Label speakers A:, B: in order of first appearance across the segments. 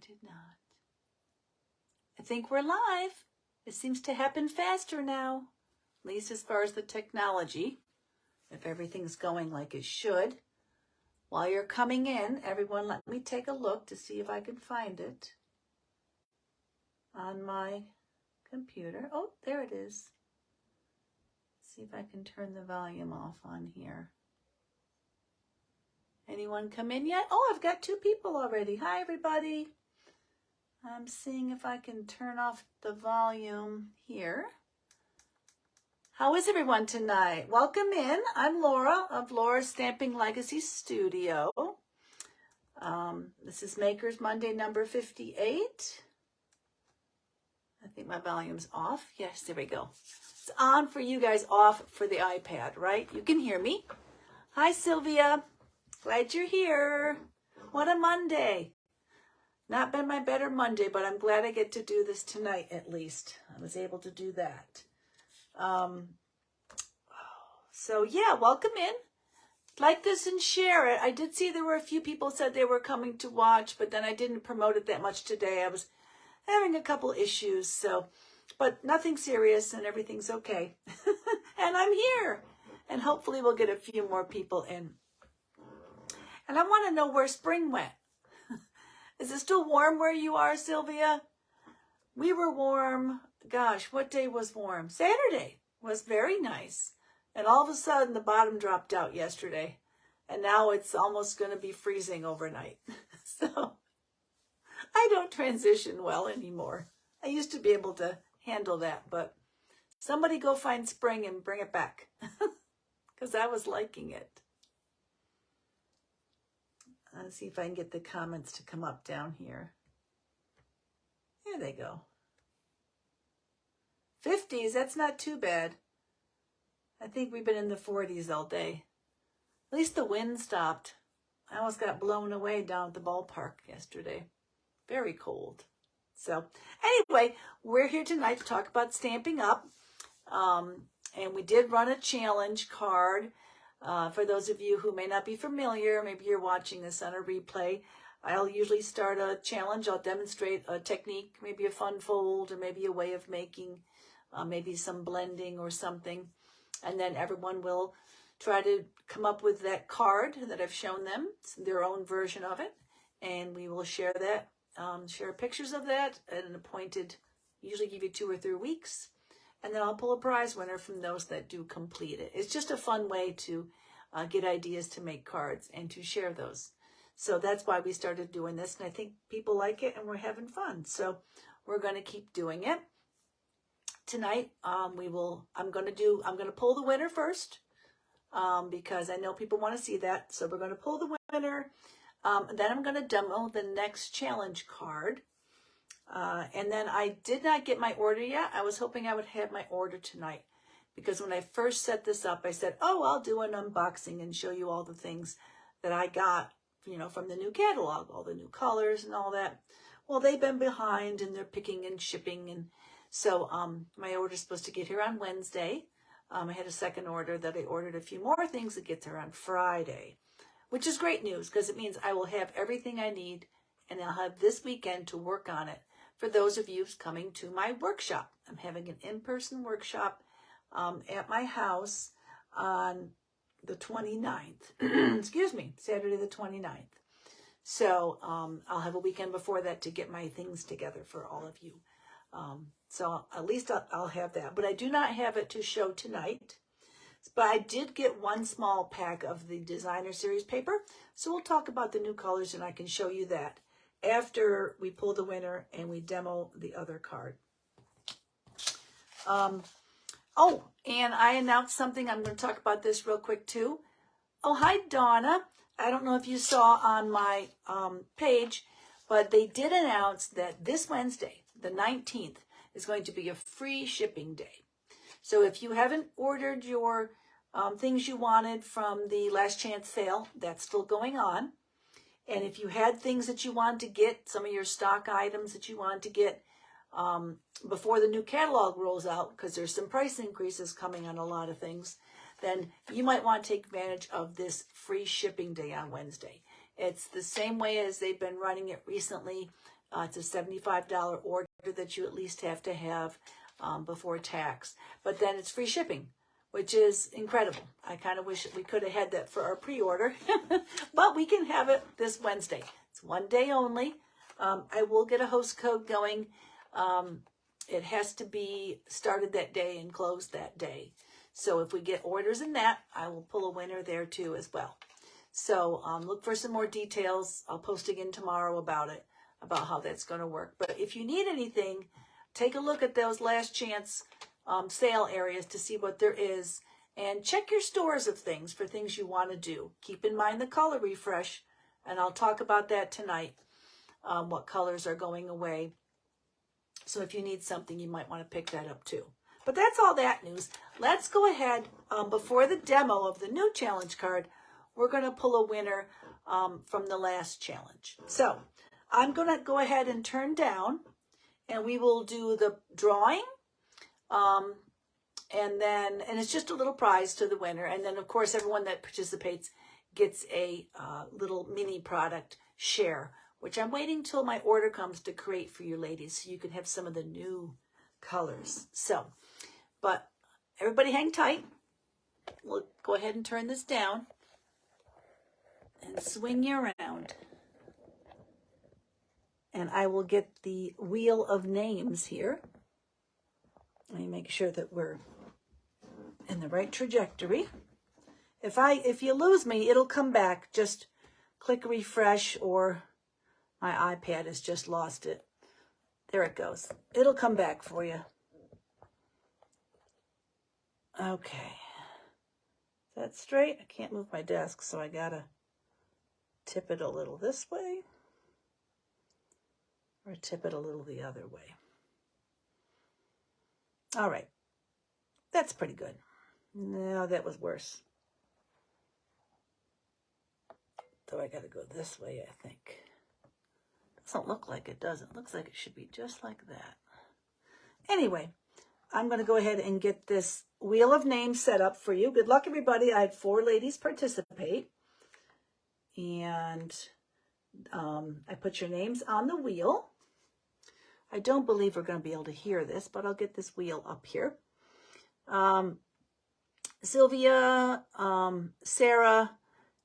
A: did not. I think we're live. It seems to happen faster now, at least as far as the technology, if everything's going like it should. While you're coming in, everyone, let me take a look to see if I can find it on my computer. Oh, there it is. See if I can turn the volume off on here. Anyone come in yet? Oh, I've got 2 people already. Hi, everybody. I'm seeing if I can turn off the volume here. How is everyone tonight? Welcome in. I'm Laura of Laura's Stamping Legacy Studio. This is Makers Monday number 58. I think my volume's off. Yes, there we go. It's on for you guys, off for the iPad, right? You can hear me. Hi, Sylvia. Glad you're here. What a Monday. Not been my better Monday, but I'm glad I get to do this tonight at least. I was able to do that. So yeah, welcome in. Like this and share it. I did see there were a few people said they were coming to watch, but then I didn't promote it that much today. I was having a couple issues, so, but nothing serious and everything's okay. And I'm here. And hopefully we'll get a few more people in. And I want to know where spring went. Is it still warm where you are, Sylvia? We were warm. Gosh, what day was warm? Saturday was very nice. And all of a sudden, the bottom dropped out yesterday. And now it's almost going to be freezing overnight. So I don't transition well anymore. I used to be able to handle that. But somebody go find spring and bring it back. Because I was liking it. Let's see if I can get the comments to come up down here. There they go. 50s, that's not too bad. I think we've been in the 40s all day. At least the wind stopped. I almost got blown away down at the ballpark yesterday. Very cold. So anyway, we're here tonight to talk about Stampin' Up. And we did run a challenge card. For those of you who may not be familiar, maybe you're watching this on a replay, I'll usually start a challenge. I'll demonstrate a technique, maybe a fun fold, or maybe a way of making, maybe some blending or something. And then everyone will try to come up with that card that I've shown them, their own version of it. And we will share that, share pictures of that at an appointed, usually give you 2 or 3 weeks. And then I'll pull a prize winner from those that do complete it. It's just a fun way to get ideas to make cards and to share those. So that's why we started doing this. And I think people like it and we're having fun. So we're going to keep doing it. Tonight, I'm going to pull the winner first because I know people want to see that. So we're going to pull the winner. Then I'm going to demo the next challenge card. And then I did not get my order yet. I was hoping I would have my order tonight because when I first set this up, I said, oh, I'll do an unboxing and show you all the things that I got, from the new catalog, all the new colors and all that. Well, they've been behind and they're picking and shipping. And so my order is supposed to get here on Wednesday. I had a second order that I ordered a few more things that gets here on Friday, which is great news because it means I will have everything I need and I'll have this weekend to work on it. For those of you coming to my workshop, I'm having an in-person workshop at my house on the 29th. Excuse me, Saturday the 29th. So I'll have a weekend before that to get my things together for all of you. So at least I'll have that. But I do not have it to show tonight. But I did get 1 small pack of the Designer Series paper. So we'll talk about the new colors and I can show you that after we pull the winner and we demo the other card. Oh, and I announced something. I'm going to talk about this real quick too. Oh, hi, Donna. I don't know if you saw on my page, but they did announce that this Wednesday, the 19th, is going to be a free shipping day. So if you haven't ordered your things you wanted from the last chance sale, that's still going on. And if you had things that you wanted to get, some of your stock items that you wanted to get before the new catalog rolls out, because there's some price increases coming on a lot of things, then you might want to take advantage of this free shipping day on Wednesday. It's the same way as they've been running it recently. It's a $75 order that you at least have to have before tax. But then it's free shipping, which is incredible. I kind of wish we could have had that for our pre-order, but we can have it this Wednesday. It's one day only. I will get a host code going. It has to be started that day and closed that day. So if we get orders in that, I will pull a winner there too as well. So look for some more details. I'll post again tomorrow about it, about how that's going to work. But if you need anything, take a look at those last chance sale areas to see what there is. And check your stores of things for things you want to do. Keep in mind the color refresh, and I'll talk about that tonight, what colors are going away. So if you need something, you might want to pick that up too. But that's all that news. Let's go ahead, before the demo of the new challenge card, we're going to pull a winner from the last challenge. So I'm going to go ahead and turn down, and we will do the drawing. And it's just a little prize to the winner. And then, of course, everyone that participates gets a little mini product share, which I'm waiting till my order comes to create for you ladies so you can have some of the new colors. So, but everybody hang tight. We'll go ahead and turn this down and swing you around. And I will get the wheel of names here. Let me make sure that we're in the right trajectory. If you lose me, it'll come back. Just click refresh, or my iPad has just lost it. There it goes. It'll come back for you. Okay. Is that straight? I can't move my desk, so I gotta tip it a little this way, or tip it a little the other way. All right. That's pretty good. No, that was worse. So I got to go this way, I think. Doesn't look like it, does it? Looks like it should be just like that. Anyway, I'm going to go ahead and get this wheel of names set up for you. Good luck, everybody. I had 4 ladies participate. And I put your names on the wheel. I don't believe we're going to be able to hear this, but I'll get this wheel up here. Sylvia, Sarah,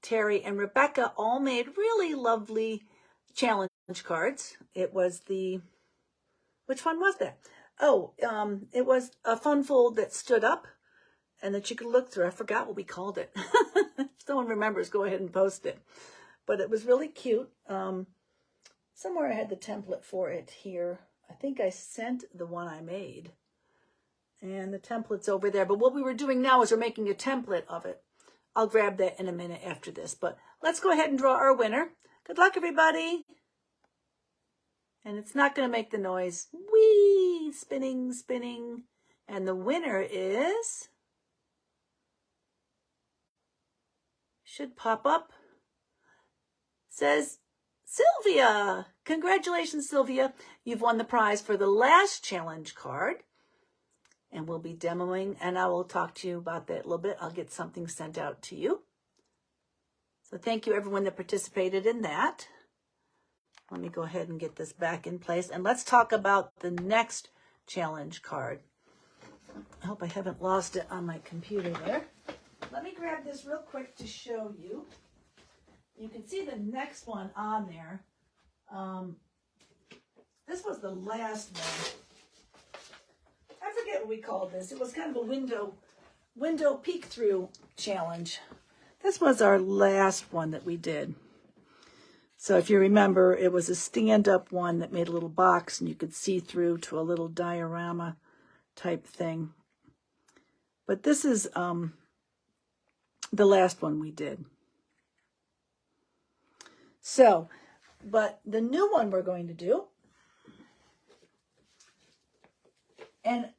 A: Terry, and Rebecca all made really lovely challenge cards. It was which one was that? Oh, it was a fun fold that stood up and that you could look through. I forgot what we called it. If someone remembers, go ahead and post it. But it was really cute. Somewhere I had the template for it here. I think I sent the one I made. And the template's over there. But what we were doing now is we're making a template of it. I'll grab that in a minute after this. But let's go ahead and draw our winner. Good luck, everybody. And it's not going to make the noise. Whee! Spinning, spinning. And the winner is... should pop up. Says Sylvia. Congratulations, Sylvia. You've won the prize for the last challenge card. And we'll be demoing, and I will talk to you about that a little bit. I'll get something sent out to you. So thank you, everyone that participated in that. Let me go ahead and get this back in place. And let's talk about the next challenge card. I hope I haven't lost it on my computer there. Let me grab this real quick to show you. You can see the next one on there. This was the last one. I forget what we called this. It was kind of a window peek through challenge. This was our last one that we did. So if you remember, it was a stand-up one that made a little box and you could see through to a little diorama type thing. But this is the last one we did. So, but the new one we're going to do, and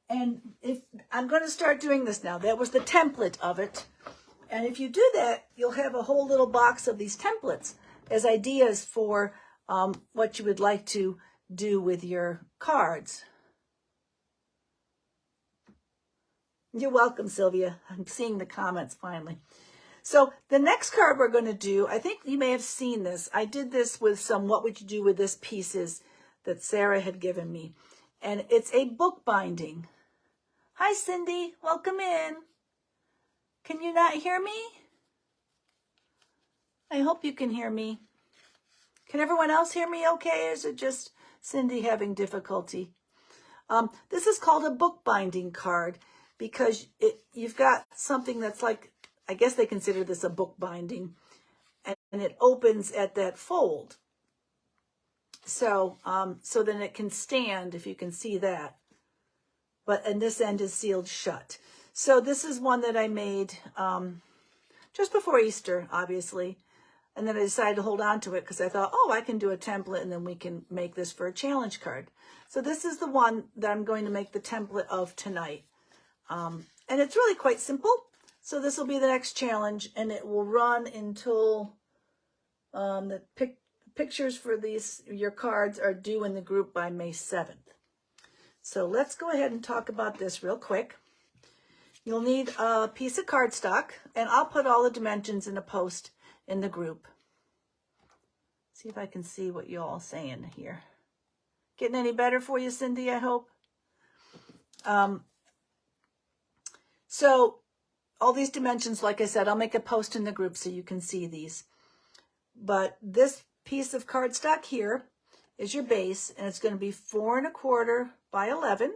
A: if I'm going to start doing this now, that was the template of it. And if you do that, you'll have a whole little box of these templates as ideas for what you would like to do with your cards. You're welcome, Sylvia. I'm seeing the comments finally. So the next card we're going to do, I think you may have seen this. I did this with some what would you do with this pieces that Sarah had given me. And it's a bookbinding. Hi, Cindy. Welcome in. Can you not hear me? I hope you can hear me. Can everyone else hear me okay? Or is it just Cindy having difficulty? This is called a bookbinding card because you've got something that's like, I guess they consider this a bookbinding, and it opens at that fold. So, so then it can stand, if you can see that. And this end is sealed shut. So this is one that I made just before Easter, obviously. And then I decided to hold on to it because I thought, oh, I can do a template and then we can make this for a challenge card. So this is the one that I'm going to make the template of tonight. And it's really quite simple. So this will be the next challenge, and it will run until the pictures for your cards are due in the group by May 7th. So let's go ahead and talk about this real quick. You'll need a piece of cardstock, and I'll put all the dimensions in a post in the group. See if I can see what you all saying here. Getting any better for you, Cindy, I hope? So all these dimensions, like I said, I'll make a post in the group so you can see these. But this piece of cardstock here is your base, and it's going to be 4 1/4 by 11.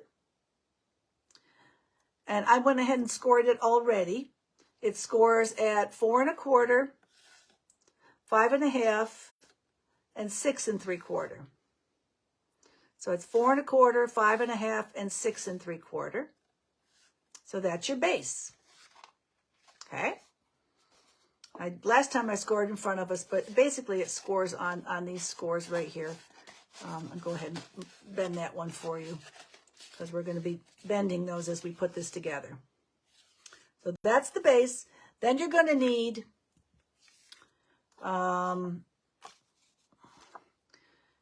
A: And I went ahead and scored it already. It scores at 4 1/4, 5 1/2, and 6 3/4. So it's 4 1/4, 5 1/2, and 6 3/4. So that's your base. Okay. Last time I scored in front of us, but basically it scores on these scores right here. I'll go ahead and bend that one for you because we're going to be bending those as we put this together. So that's the base. Then you're going to need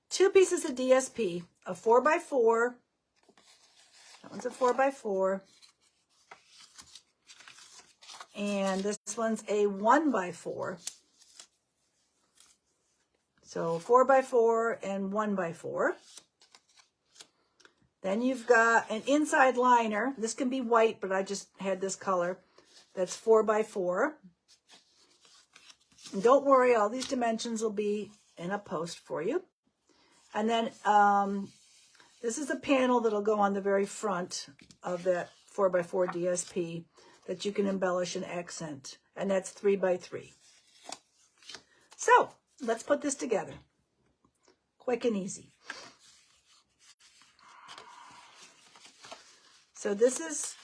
A: 2 pieces of DSP, a 4x4. That one's a 4x4. And this one's a 1x4. So 4x4 and 1x4. Then you've got an inside liner. This can be white, but I just had this color. That's 4x4. And don't worry, all these dimensions will be in a post for you. And then this is a panel that'll go on the very front of that 4x4 DSP that you can embellish and accent. And that's 3x3. So let's put this together. Quick and easy. So this is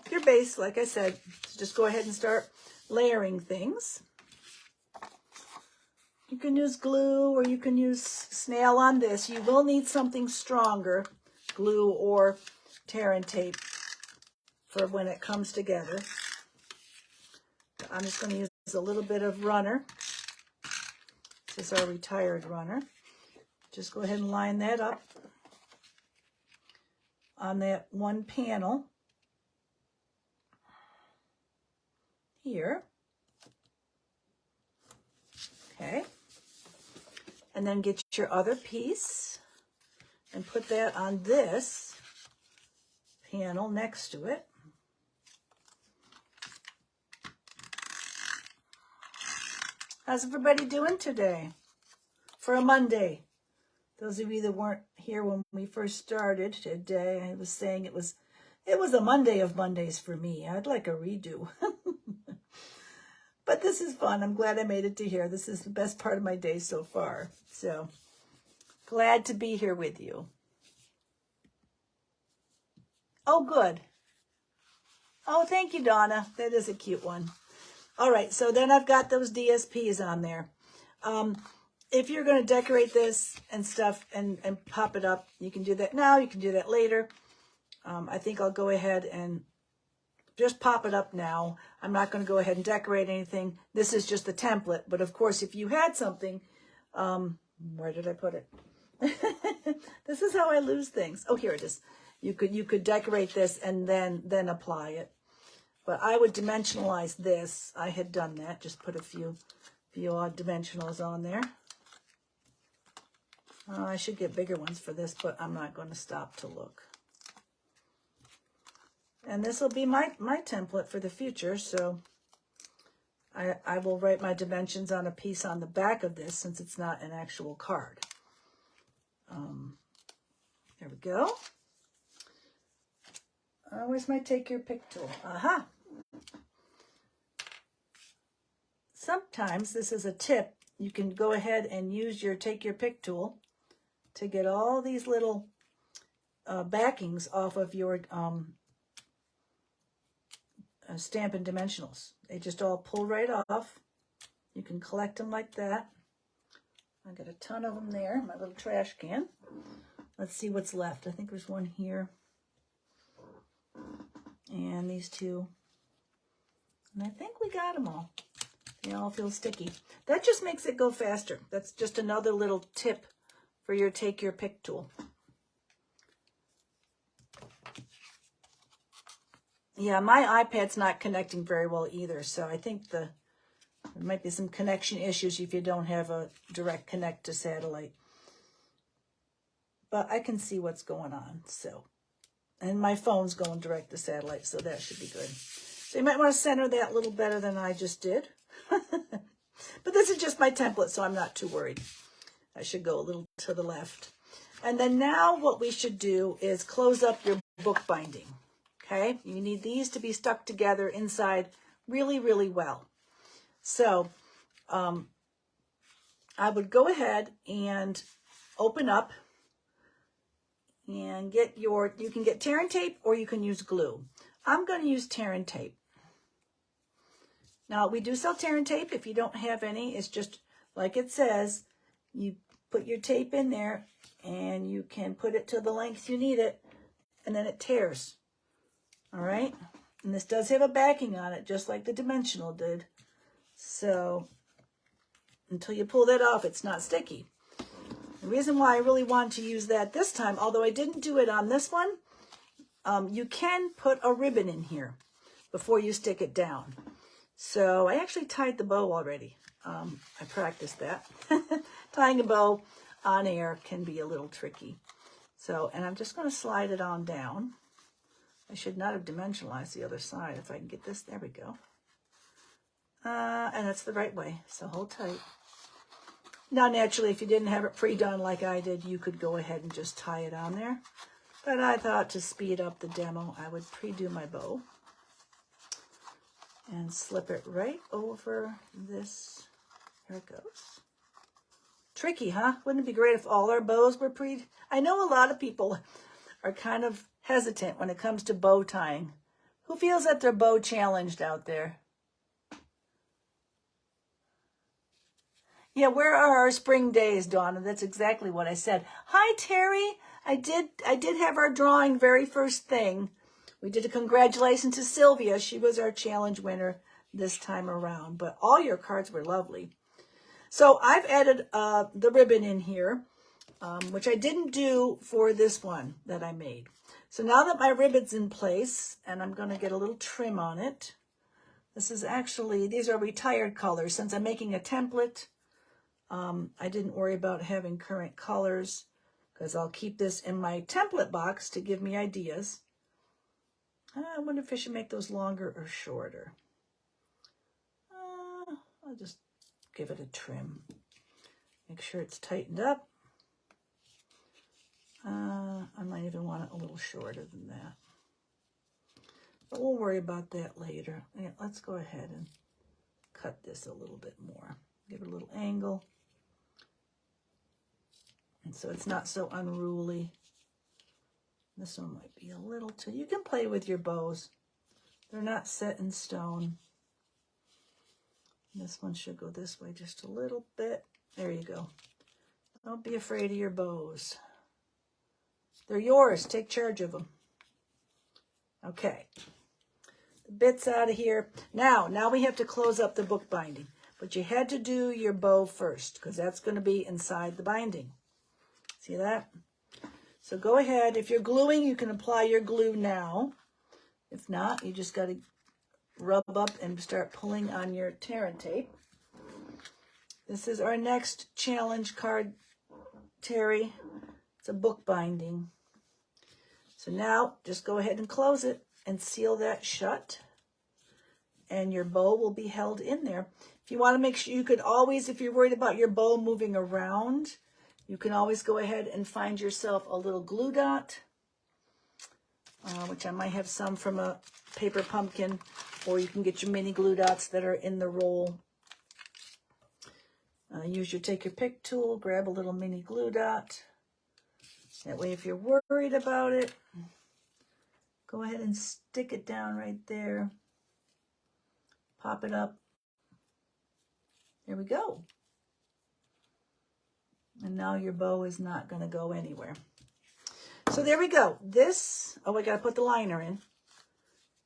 A: your base, like I said. So just go ahead and start layering things. You can use glue or you can use snail on this. You will need something stronger, glue or tear and tape, for when it comes together. I'm just going to use a little bit of runner. This is our retired runner. Just go ahead and line that up on that one panel here. Okay. And then get your other piece and put that on this panel next to it. How's everybody doing today for a Monday? Those of you that weren't here when we first started today, I was saying it was a Monday of Mondays for me. I'd like a redo. But this is fun. I'm glad I made it to here. This is the best part of my day so far. So glad to be here with you. Oh, good. Oh, thank you, Donna. That is a cute one. All right, so then I've got those DSPs on there. If you're going to decorate this and stuff and pop it up, you can do that now. You can do that later. I think I'll go ahead and just pop it up now. I'm not going to go ahead and decorate anything. This is just the template. But, of course, if you had something, where did I put it? This is how I lose things. Oh, here it is. You could decorate this and then apply it. But I would dimensionalize this. I had done that. Just put a few odd dimensionals on there. I should get bigger ones for this, but I'm not going to stop to look. And this will be my template for the future, so I will write my dimensions on a piece on the back of this since it's not an actual card. There we go. Where's my take your pick tool? Aha! Sometimes, this is a tip, you can go ahead and use your take your pick tool to get all these little backings off of your Stampin' Dimensionals. They just all pull right off. You can collect them like that. I got a ton of them there, my little trash can. Let's see what's left. I think there's one here. And these two. And I think we got them all. They all feel sticky. That just makes it go faster. That's just another little tip for your take your pick tool. Yeah, my iPad's not connecting very well either, so I think there might be some connection issues if you don't have a direct connect to satellite. But I can see what's going on, so. And my phone's going direct to satellite, so that should be good. So you might want to center that a little better than I just did. But this is just my template, so I'm not too worried. I should go a little to the left. And then now what we should do is close up your bookbinding. Okay, you need these to be stuck together inside really, really well. So I would go ahead and open up and get you can get tear and tape or you can use glue. I'm going to use tear and tape. Now, we do sell tear and tape. If you don't have any, it's just like it says, you put your tape in there and you can put it to the length you need it, and then it tears. All right, and this does have a backing on it, just like the dimensional did. So until you pull that off, it's not sticky. The reason why I really wanted to use that this time, although I didn't do it on this one, you can put a ribbon in here before you stick it down. So I actually tied the bow already. I practiced that. Tying a bow on air can be a little tricky. So, and I'm just going to slide it on down. I should not have dimensionalized the other side. If I can get this, there we go. And that's the right way, so hold tight. Now, naturally, if you didn't have it pre-done like I did, you could go ahead and just tie it on there. But I thought to speed up the demo, I would pre-do my bow. And slip it right over this. Here it goes. Tricky, huh? Wouldn't it be great if all our bows were pre... I know a lot of people are kind of hesitant when it comes to bow tying. Who feels that they're bow challenged out there? Yeah, where are our spring days, Donna? That's exactly what I said. Hi, Terry. I did have our drawing very first thing. We did a congratulations to Sylvia. She was our challenge winner this time around. But all your cards were lovely. So I've added the ribbon in here, which I didn't do for this one that I made. So now that my ribbon's in place, and I'm going to get a little trim on it. This is actually, these are retired colors. Since I'm making a template, I didn't worry about having current colors because I'll keep this in my template box to give me ideas. I wonder if I should make those longer or shorter. I'll just give it a trim. Make sure it's tightened up. I might even want it a little shorter than that. But we'll worry about that later. Yeah, let's go ahead and cut this a little bit more. Give it a little angle. And so it's not so unruly. This one might be a little too... You can play with your bows. They're not set in stone. This one should go this way just a little bit. There you go. Don't be afraid of your bows. They're yours. Take charge of them. Okay. The bit's out of here. Now we have to close up the bookbinding. But you had to do your bow first because that's going to be inside the binding. See that? So go ahead. If you're gluing, you can apply your glue now. If not, you just got to rub up and start pulling on your tear and tape. This is our next challenge card, Terry. It's a bookbinding. So now just go ahead and close it and seal that shut. And your bow will be held in there. If you want to make sure, you could always, if you're worried about your bow moving around, you can always go ahead and find yourself a little glue dot, which I might have some from a paper pumpkin, or you can get your mini glue dots that are in the roll. Take your pick tool, grab a little mini glue dot. That way, if you're worried about it, go ahead and stick it down right there. Pop it up. There we go. And now your bow is not going to go anywhere. So there we go. This, oh, I got to put the liner in,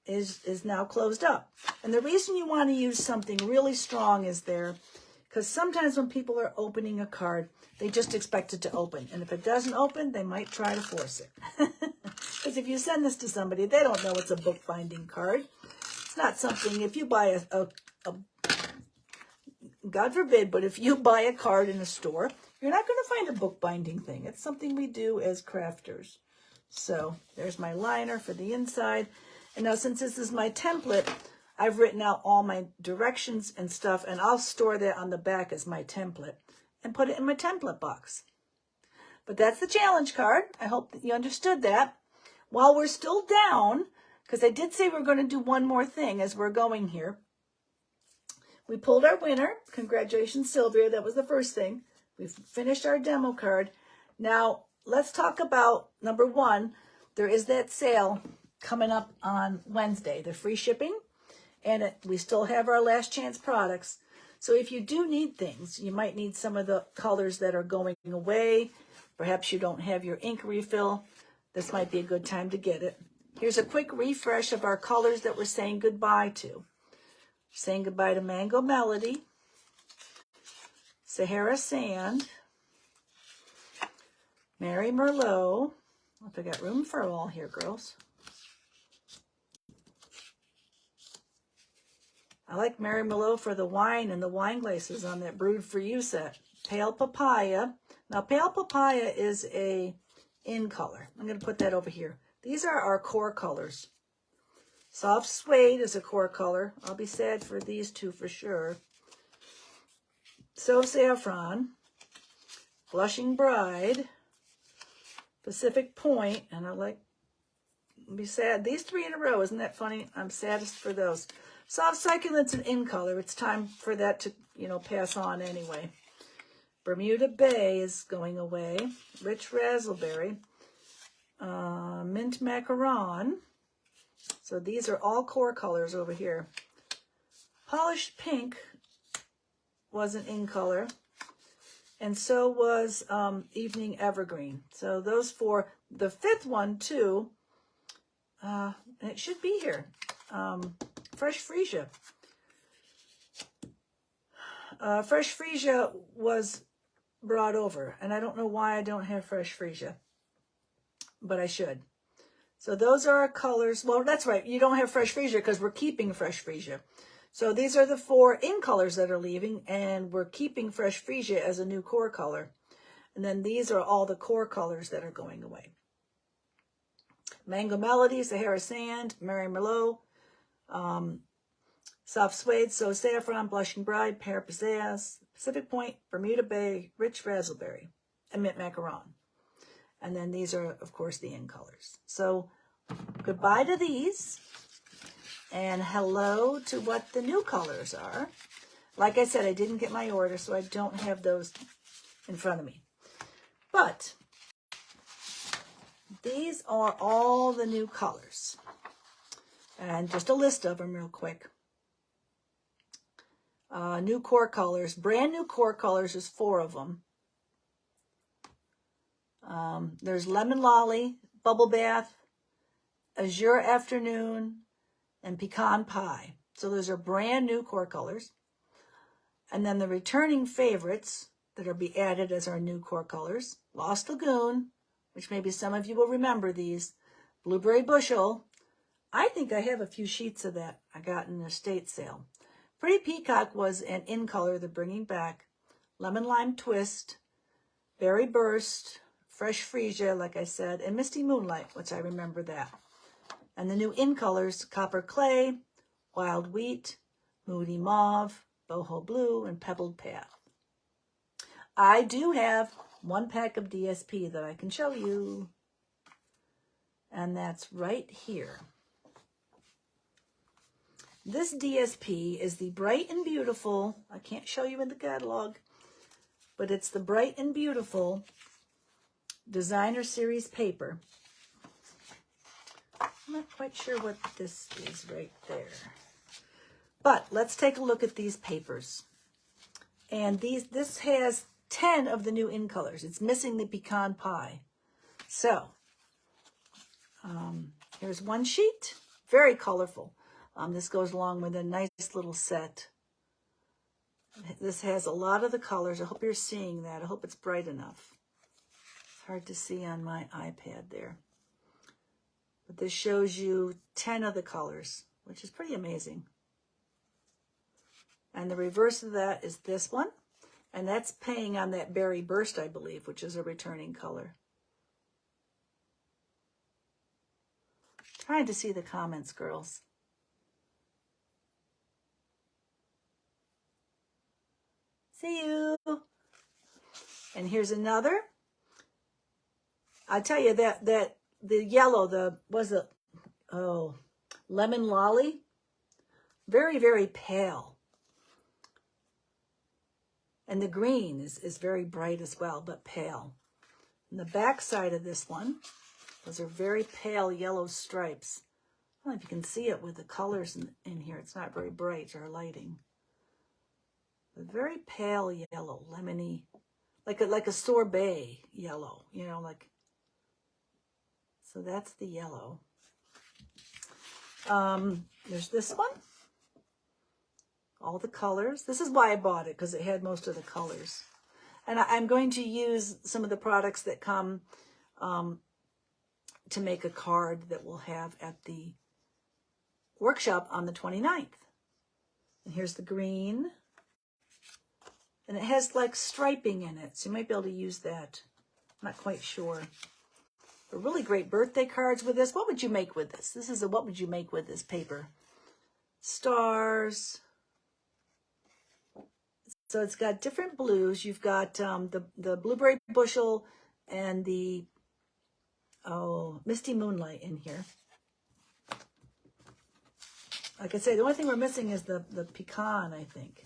A: is now closed up. And the reason you want to use something really strong is there, because sometimes when people are opening a card, they just expect it to open. And if it doesn't open, they might try to force it. Because if you send this to somebody, they don't know it's a bookbinding card. It's not something, if you buy a God forbid, but if you buy a card in a store, you're not going to find a bookbinding thing. It's something we do as crafters. So there's my liner for the inside. And now since this is my template, I've written out all my directions and stuff, and I'll store that on the back as my template and put it in my template box. But that's the challenge card. I hope that you understood that. While we're still down, because I did say we're going to do one more thing as we're going here. We pulled our winner. Congratulations, Sylvia. That was the first thing. We've finished our demo card. Now, let's talk about, number one, there is that sale coming up on Wednesday, the free shipping, and we still have our last chance products. So if you do need things, you might need some of the colors that are going away. Perhaps you don't have your ink refill. This might be a good time to get it. Here's a quick refresh of our colors that we're saying goodbye to. Saying goodbye to Mango Melody, Sahara Sand, Mary Merlot. If I got room for all here, girls. I like Mary Merlot for the wine and the wine glasses on that Brewed for You set. Pale Papaya. Now, Pale Papaya is a in color. I'm going to put that over here. These are our core colors. Soft Suede is a core color. I'll be sad for these two for sure. So Saffron, Blushing Bride, Pacific Point, and I'll be sad. These three in a row, isn't that funny? I'm saddest for those. Soft Succulent's an in color. It's time for that to, pass on anyway. Bermuda Bay is going away. Rich Raspberry, Mint Macaron. So these are all core colors over here. Polished Pink was an in color. And so was Evening Evergreen. So those four. The fifth one, too, and it should be here. Fresh Freesia. Fresh Freesia was brought over. And I don't know why I don't have Fresh Freesia. But I should. So those are our colors. Well, that's right. You don't have Fresh Freesia because we're keeping Fresh Freesia. So these are the four in colors that are leaving, and we're keeping Fresh Freesia as a new core color. And then these are all the core colors that are going away. Mango Melody, Sahara Sand, Mary Merlot, Soft Suede, So Saffron, Blushing Bride, Pear Pizzazz, Pacific Point, Bermuda Bay, Rich Raspberry, and Mint Macaron. And then these are, of course, the in colors. So goodbye to these. And hello to what the new colors are. Like I said, I didn't get my order, so I don't have those in front of me. But these are all the new colors. And just a list of them real quick. New core colors. Brand new core colors is 4 of them. There's Lemon Lolly, Bubble Bath, Azure Afternoon, and Pecan Pie. So those are brand new core colors. And then the returning favorites that are be added as our new core colors. Lost Lagoon, which maybe some of you will remember these. Blueberry Bushel, I think I have a few sheets of that I got in an estate sale. Pretty Peacock was an in color they're bringing back. Lemon Lime Twist, Berry Burst, Fresh Freesia, like I said, and Misty Moonlight, which I remember that. And the new in colors, Copper Clay, Wild Wheat, Moody Mauve, Boho Blue, and Pebbled Path. I do have one pack of DSP that I can show you. And that's right here. This DSP is the Bright and Beautiful. I can't show you in the catalog, but it's the Bright and Beautiful Designer Series paper. I'm not quite sure what this is right there. But let's take a look at these papers. And this has 10 of the new in colors. It's missing the pecan pie. So, here's one sheet. Very colorful. This goes along with a nice little set. This has a lot of the colors. I hope you're seeing that. I hope it's bright enough. It's hard to see on my iPad there. But this shows you 10 of the colors, which is pretty amazing. And the reverse of that is this one. And that's paying on that Berry Burst, I believe, which is a returning color. Trying to see the comments, girls. See you. And here's another. I tell you that the yellow, lemon lolly, very, very pale. And the green is very bright as well, but pale. And the back side of this one, those are very pale yellow stripes. I don't know if you can see it with the colors in here. It's not very bright or lighting. But very pale yellow, lemony, like a sorbet yellow, you know, like. So that's the yellow. There's this one. All the colors. This is why I bought it, because it had most of the colors. And I'm going to use some of the products that come to make a card that we'll have at the workshop on the 29th. And here's the green. And it has like striping in it, so you might be able to use that. I'm not quite sure. But really great birthday cards with this. What would you make with this? This is a what would you make with this paper? Stars. So it's got different blues. You've got the Blueberry Bushel and the Misty Moonlight in here. Like I say, the only thing we're missing is the pecan, I think,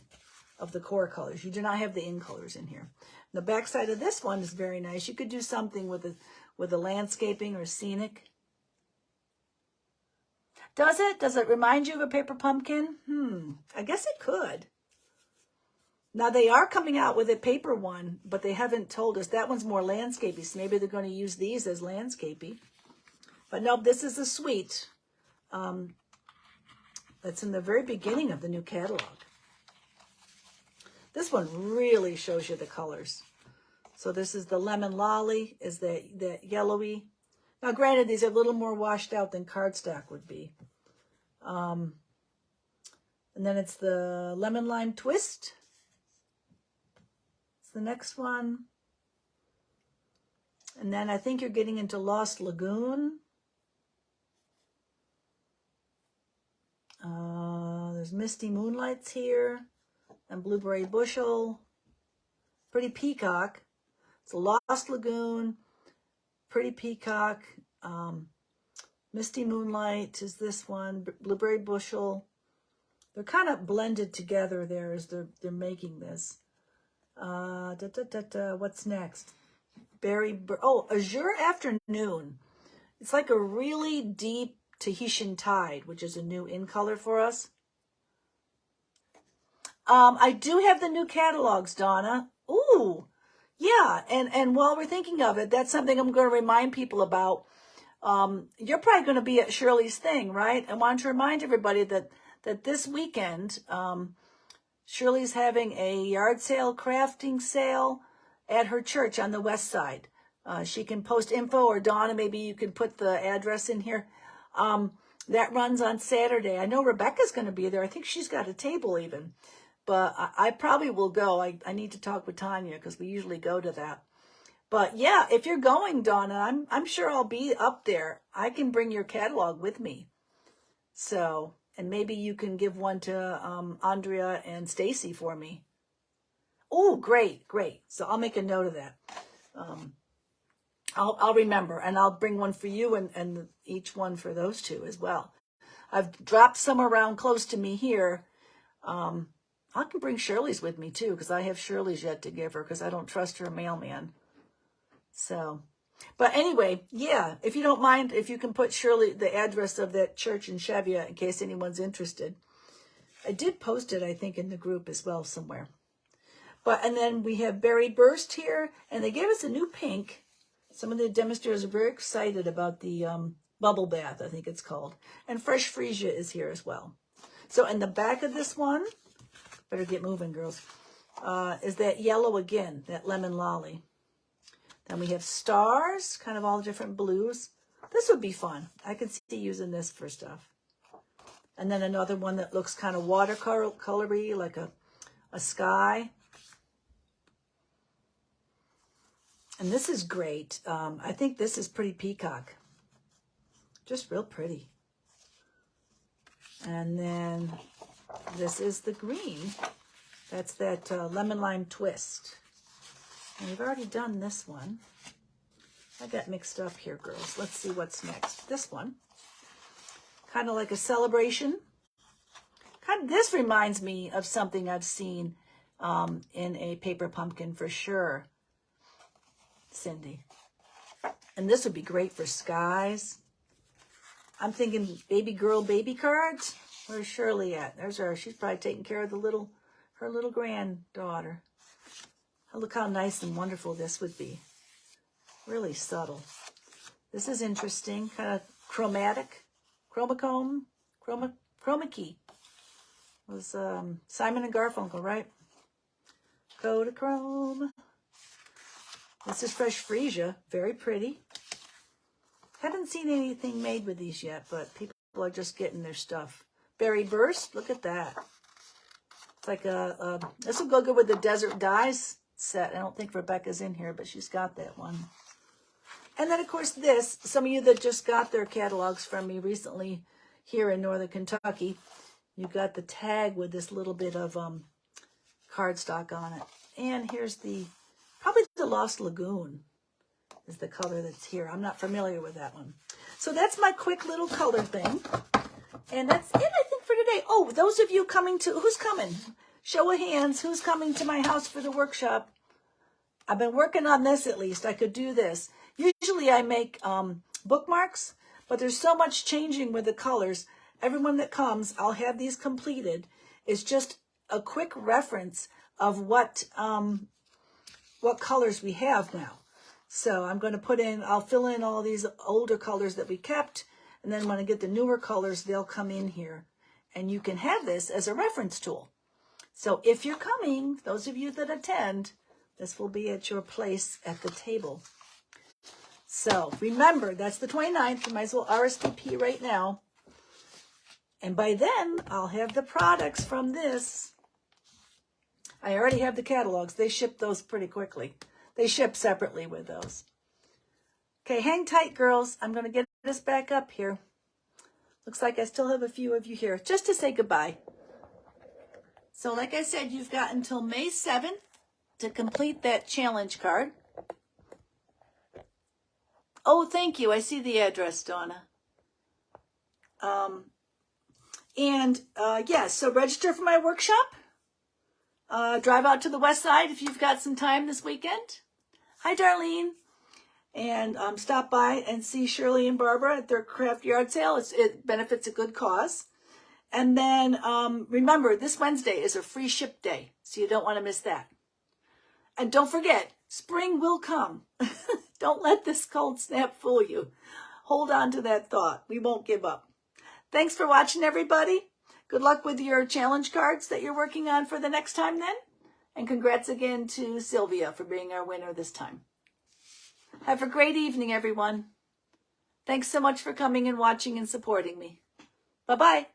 A: of the core colors. You do not have the in colors in here. The back side of this one is very nice. You could do something with the landscaping or scenic. Does it? Does it remind you of a paper pumpkin? I guess it could. Now, they are coming out with a paper one, but they haven't told us. That one's more landscapey, so maybe they're going to use these as landscapey. But no, this is a suite. That's in the very beginning of the new catalog. This one really shows you the colors. So this is the lemon lolly, is that yellowy. Now, granted, these are a little more washed out than cardstock would be. And then it's the lemon lime twist. It's the next one. And then I think you're getting into Lost Lagoon. There's Misty Moonlights here. And Blueberry Bushel. Pretty Peacock. It's a Lost Lagoon. Pretty Peacock. Misty Moonlight is this one. Blueberry Bushel. They're kind of blended together there as they're making this. What's next? Azure Afternoon. It's like a really deep Tahitian Tide, which is a new in color for us. I do have the new catalogs, Donna. Ooh, yeah. And while we're thinking of it, that's something I'm going to remind people about. You're probably going to be at Shirley's thing, right? I want to remind everybody that this weekend, Shirley's having a yard sale, crafting sale at her church on the west side. She can post info, or Donna, maybe you can put the address in here. That runs on Saturday. I know Rebecca's going to be there. I think she's got a table even. But I probably will go. I need to talk with Tanya because we usually go to that. But yeah, if you're going, Donna, I'm sure I'll be up there. I can bring your catalog with me. So, and maybe you can give one to Andrea and Stacy for me. Oh, great, great. So I'll make a note of that. I'll remember, and I'll bring one for you and each one for those two as well. I've dropped some around close to me here. I can bring Shirley's with me too, because I have Shirley's yet to give her, because I don't trust her mailman. So, but anyway, yeah, if you don't mind, if you can put Shirley, the address of that church in Cheviot, in case anyone's interested. I did post it, I think, in the group as well somewhere. But, and then we have Berry Burst here, and they gave us a new pink. Some of the demonstrators are very excited about the bubble bath, I think it's called. And Fresh Freesia is here as well. So in the back of this one, better get moving, girls, is that yellow again, that lemon lolly. Then we have stars, kind of all different blues. This would be fun. I could see using this for stuff. And then another one that looks kind of watercolor-y, like a sky. And this is great. I think this is pretty peacock. Just real pretty. And then this is the green. That's that lemon lime twist. And we've already done this one. I got mixed up here, girls. Let's see what's next. This one. Kind of like a celebration. This reminds me of something I've seen in a paper pumpkin for sure, Cindy. And this would be great for skies. I'm thinking baby girl baby cards. Where's Shirley at? There's her. She's probably taking care of her little granddaughter. Oh, look how nice and wonderful this would be. Really subtle. This is interesting. Kind of chromatic. Chroma key. It was Simon and Garfunkel, right? Kodachrome. This is Fresh Freesia. Very pretty. Haven't seen anything made with these yet, but people are just getting their stuff. Berry Burst. Look at that. It's like this will go good with the Desert Dyes set. I don't think Rebecca's in here, but she's got that one. And then, of course, this. Some of you that just got their catalogs from me recently here in Northern Kentucky, you got the tag with this little bit of cardstock on it. And here's probably the Lost Lagoon is the color that's here. I'm not familiar with that one. So that's my quick little color thing. And that's it, I think, for today. Oh, those of you coming who's coming? Show of hands, who's coming to my house for the workshop? I've been working on this at least. I could do this. Usually I make bookmarks, but there's so much changing with the colors. Everyone that comes, I'll have these completed. It's just a quick reference of what colors we have now. So I'm going to I'll fill in all these older colors that we kept, and then when I get the newer colors, they'll come in here. And you can have this as a reference tool. So if you're coming, those of you that attend, this will be at your place at the table. So remember, that's the 29th. You might as well RSVP right now. And by then, I'll have the products from this. I already have the catalogs. They ship those pretty quickly. They ship separately with those. Okay, hang tight, girls. I'm going to get this back up here. Looks like I still have a few of you here just to say goodbye. So like I said, you've got until May 7th to complete that challenge card. Oh, thank you. I see the address, Donna. Yes, so register for my workshop. Drive out to the west side if you've got some time this weekend. Hi, Darlene. And stop by and see Shirley and Barbara at their craft yard sale. It benefits a good cause. And then remember, this Wednesday is a free ship day, so you don't want to miss that. And don't forget, spring will come. Don't let this cold snap fool you. Hold on to that thought. We won't give up. Thanks for watching, everybody. Good luck with your challenge cards that you're working on for the next time then. And congrats again to Sylvia for being our winner this time. Have a great evening, everyone. Thanks so much for coming and watching and supporting me. Bye-bye.